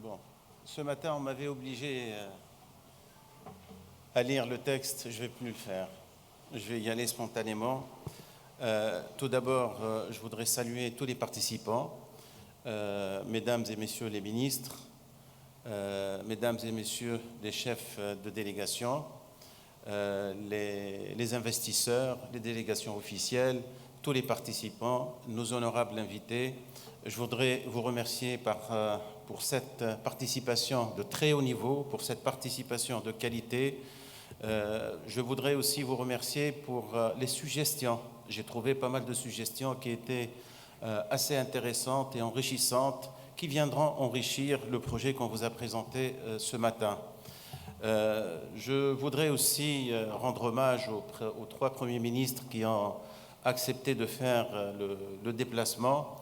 Bon, ce matin, on m'avait obligé à lire le texte, je ne vais plus le faire. Je vais y aller spontanément. Tout d'abord, je voudrais saluer tous les participants, mesdames et messieurs les ministres, mesdames et messieurs les chefs de délégation, les investisseurs, les délégations officielles, tous les participants, nos honorables invités. Je voudrais vous remercier pour cette participation de très haut niveau, pour cette participation de qualité. Je voudrais aussi vous remercier pour les suggestions. J'ai trouvé pas mal de suggestions qui étaient assez intéressantes et enrichissantes, qui viendront enrichir le projet qu'on vous a présenté ce matin. Je voudrais aussi rendre hommage aux trois premiers ministres qui ont accepté de faire le déplacement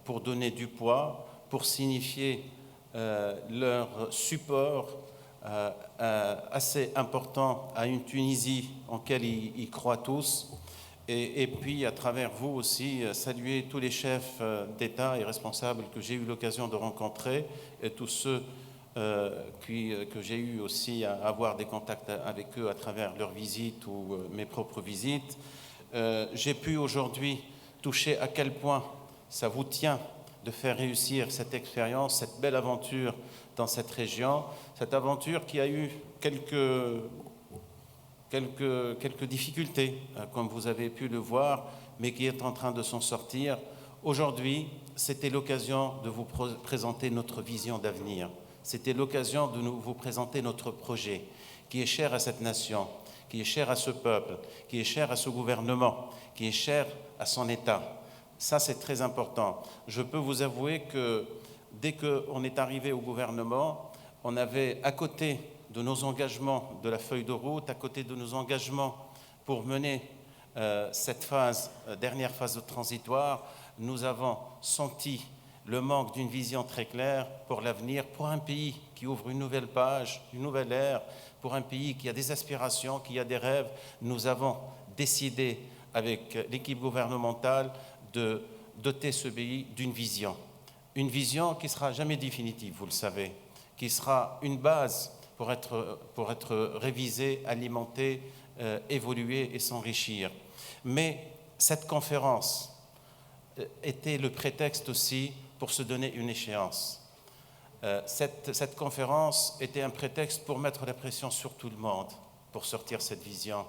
pour donner du poids, pour signifier leur support assez important à une Tunisie en laquelle ils croient tous. Et puis, à travers vous aussi, saluer tous les chefs d'État et responsables que j'ai eu l'occasion de rencontrer et tous ceux que j'ai eu aussi à avoir des contacts avec eux à travers leurs visites ou mes propres visites. J'ai pu aujourd'hui toucher à quel point ça vous tient de faire réussir cette expérience, cette belle aventure dans cette région, cette aventure qui a eu quelques difficultés, comme vous avez pu le voir, mais qui est en train de s'en sortir. Aujourd'hui, c'était l'occasion de vous présenter notre vision d'avenir. C'était l'occasion de vous présenter notre projet, qui est cher à cette nation, qui est cher à ce peuple, qui est cher à ce gouvernement, qui est cher à son État. Ça, c'est très important. Je peux vous avouer que dès qu'on est arrivé au gouvernement, on avait à côté de nos engagements de la feuille de route, à côté de nos engagements pour mener cette dernière phase transitoire, nous avons senti le manque d'une vision très claire pour l'avenir, pour un pays qui ouvre une nouvelle page, une nouvelle ère, pour un pays qui a des aspirations, qui a des rêves. Nous avons décidé, avec l'équipe gouvernementale, de doter ce pays d'une vision. Une vision qui ne sera jamais définitive, vous le savez, qui sera une base pour être révisée, alimentée, évoluer et s'enrichir. Mais cette conférence était le prétexte aussi pour se donner une échéance. Cette conférence était un prétexte pour mettre la pression sur tout le monde, pour sortir cette vision.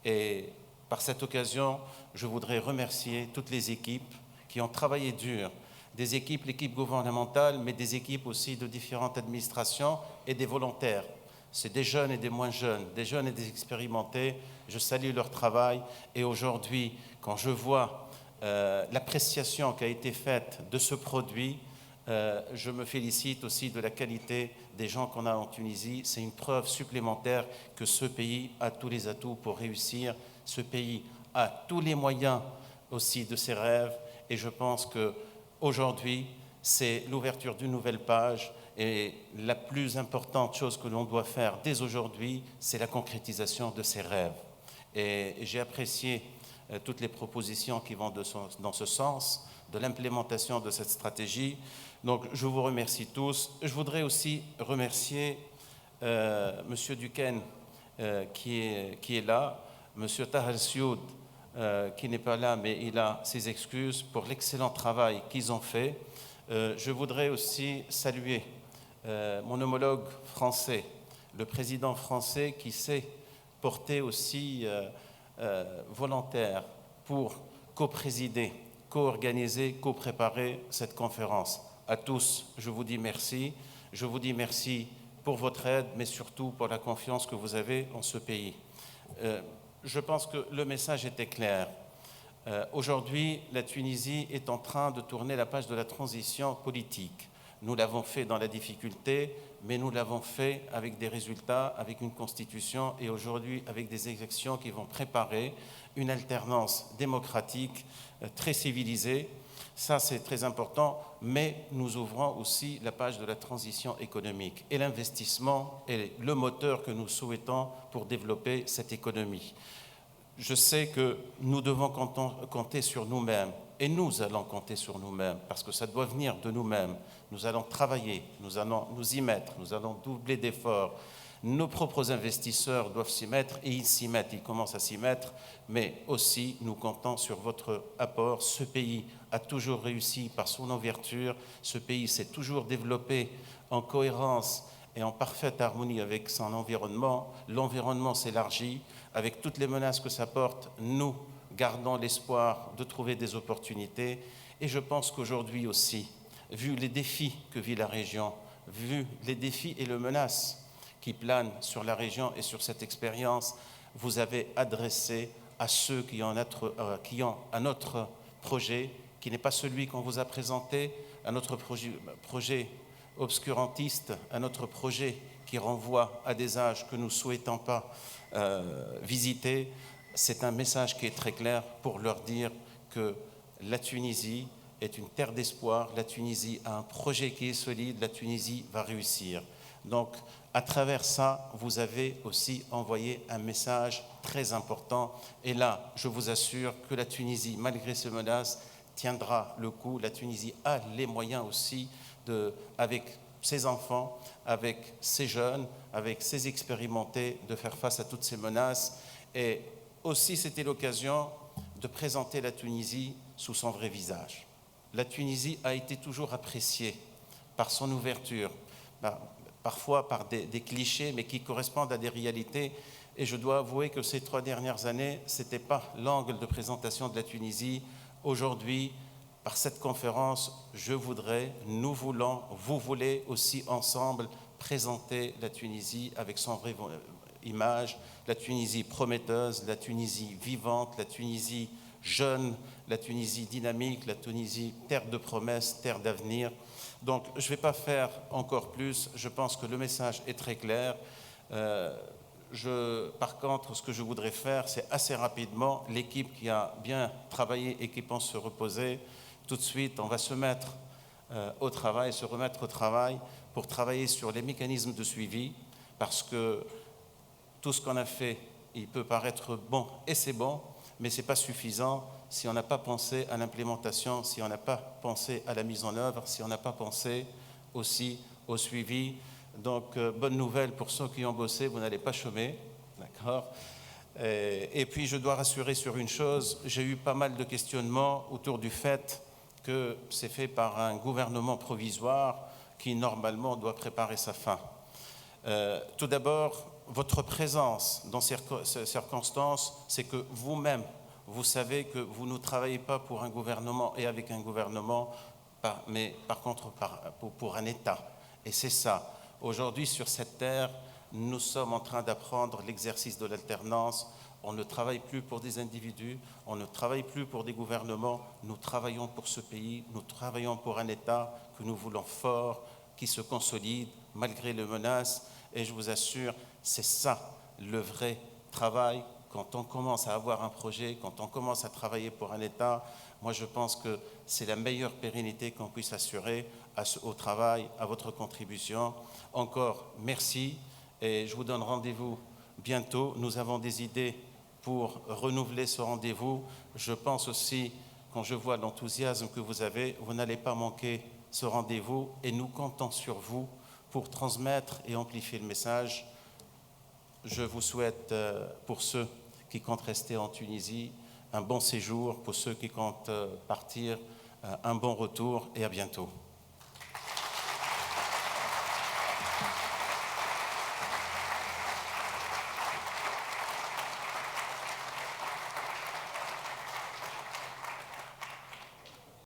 Et par cette occasion, je voudrais remercier toutes les équipes qui ont travaillé dur, des équipes, l'équipe gouvernementale, mais des équipes aussi de différentes administrations et des volontaires. C'est des jeunes et des moins jeunes, des jeunes et des expérimentés. Je salue leur travail et aujourd'hui, quand je vois l'appréciation qui a été faite de ce produit, je me félicite aussi de la qualité des gens qu'on a en Tunisie. C'est une preuve supplémentaire que ce pays a tous les atouts pour réussir. Ce pays a tous les moyens aussi de ses rêves et je pense qu'aujourd'hui, c'est l'ouverture d'une nouvelle page et la plus importante chose que l'on doit faire dès aujourd'hui, c'est la concrétisation de ses rêves. Et j'ai apprécié toutes les propositions qui vont dans ce sens, de l'implémentation de cette stratégie. Donc, je vous remercie tous. Je voudrais aussi remercier M. Duquesne qui est là, M. Tahar Sioud qui n'est pas là, mais il a ses excuses pour l'excellent travail qu'ils ont fait. Je voudrais aussi saluer mon homologue français, le président français qui s'est porté aussi volontaire pour co-présider, co-organiser, co-préparer cette conférence. À tous, je vous dis merci. Je vous dis merci pour votre aide, mais surtout pour la confiance que vous avez en ce pays. Je pense que le message était clair. Aujourd'hui, la Tunisie est en train de tourner la page de la transition politique. Nous l'avons fait dans la difficulté, mais nous l'avons fait avec des résultats, avec une constitution et aujourd'hui avec des élections qui vont préparer une alternance démocratique très civilisée. Ça, c'est très important, mais nous ouvrons aussi la page de la transition économique. Et l'investissement est le moteur que nous souhaitons pour développer cette économie. Je sais que nous devons compter sur nous-mêmes, et nous allons compter sur nous-mêmes, parce que ça doit venir de nous-mêmes. Nous allons travailler, nous allons nous y mettre, nous allons doubler d'efforts. Nos propres investisseurs doivent s'y mettre, et ils s'y mettent, ils commencent à s'y mettre, mais aussi nous comptons sur votre apport. Ce pays a toujours réussi par son ouverture, ce pays s'est toujours développé en cohérence et en parfaite harmonie avec son environnement. L'environnement s'élargit, avec toutes les menaces que ça porte, nous gardons l'espoir de trouver des opportunités, et je pense qu'aujourd'hui aussi, vu les défis que vit la région, vu les défis et les menaces qui planent sur la région et sur cette expérience, vous avez adressé à ceux qui ont un autre projet, qui n'est pas celui qu'on vous a présenté, un autre projet obscurantiste, un autre projet qui renvoie à des âges que nous ne souhaitons pas visiter. C'est un message qui est très clair pour leur dire que la Tunisie est une terre d'espoir, la Tunisie a un projet qui est solide, la Tunisie va réussir. Donc, à travers ça, vous avez aussi envoyé un message très important. Et là, je vous assure que la Tunisie, malgré ces menaces, tiendra le coup. La Tunisie a les moyens aussi, avec ses enfants, avec ses jeunes, avec ses expérimentés, de faire face à toutes ces menaces. Et aussi, c'était l'occasion de présenter la Tunisie sous son vrai visage. La Tunisie a été toujours appréciée par son ouverture, parfois par des clichés, mais qui correspondent à des réalités. Et je dois avouer que ces 3 dernières années, ce n'était pas l'angle de présentation de la Tunisie. Aujourd'hui, par cette conférence, nous voulons, vous voulez aussi ensemble présenter la Tunisie avec son vrai image, la Tunisie prometteuse, la Tunisie vivante, la Tunisie jeune, la Tunisie dynamique, la Tunisie terre de promesses, terre d'avenir. Donc, je ne vais pas faire encore plus. Je pense que le message est très clair. Par contre, ce que je voudrais faire, c'est assez rapidement, l'équipe qui a bien travaillé et qui pense se reposer, tout de suite, on va se remettre au travail pour travailler sur les mécanismes de suivi, parce que tout ce qu'on a fait, il peut paraître bon, et c'est bon, mais ce n'est pas suffisant si on n'a pas pensé à l'implémentation, si on n'a pas pensé à la mise en œuvre, si on n'a pas pensé aussi au suivi. Donc, bonne nouvelle pour ceux qui ont bossé, vous n'allez pas chômer, d'accord ? Et puis, je dois rassurer sur une chose, j'ai eu pas mal de questionnements autour du fait que c'est fait par un gouvernement provisoire qui, normalement, doit préparer sa fin. Tout d'abord, votre présence dans ces circonstances, c'est que vous-même, vous savez que vous ne travaillez pas pour un gouvernement et avec un gouvernement, mais par contre pour un État. Et c'est ça. Aujourd'hui, sur cette terre, nous sommes en train d'apprendre l'exercice de l'alternance. On ne travaille plus pour des individus, on ne travaille plus pour des gouvernements. Nous travaillons pour ce pays, nous travaillons pour un État que nous voulons fort, qui se consolide malgré les menaces. Et je vous assure, c'est ça le vrai travail. Quand on commence à avoir un projet, quand on commence à travailler pour un État, moi je pense que c'est la meilleure pérennité qu'on puisse assurer au travail, à votre contribution. Encore merci et je vous donne rendez-vous bientôt. Nous avons des idées pour renouveler ce rendez-vous. Je pense aussi, quand je vois l'enthousiasme que vous avez, vous n'allez pas manquer ce rendez-vous et nous comptons sur vous pour transmettre et amplifier le message. Je vous souhaite, pour ceux qui comptent rester en Tunisie, un bon séjour, pour ceux qui comptent partir, un bon retour et à bientôt.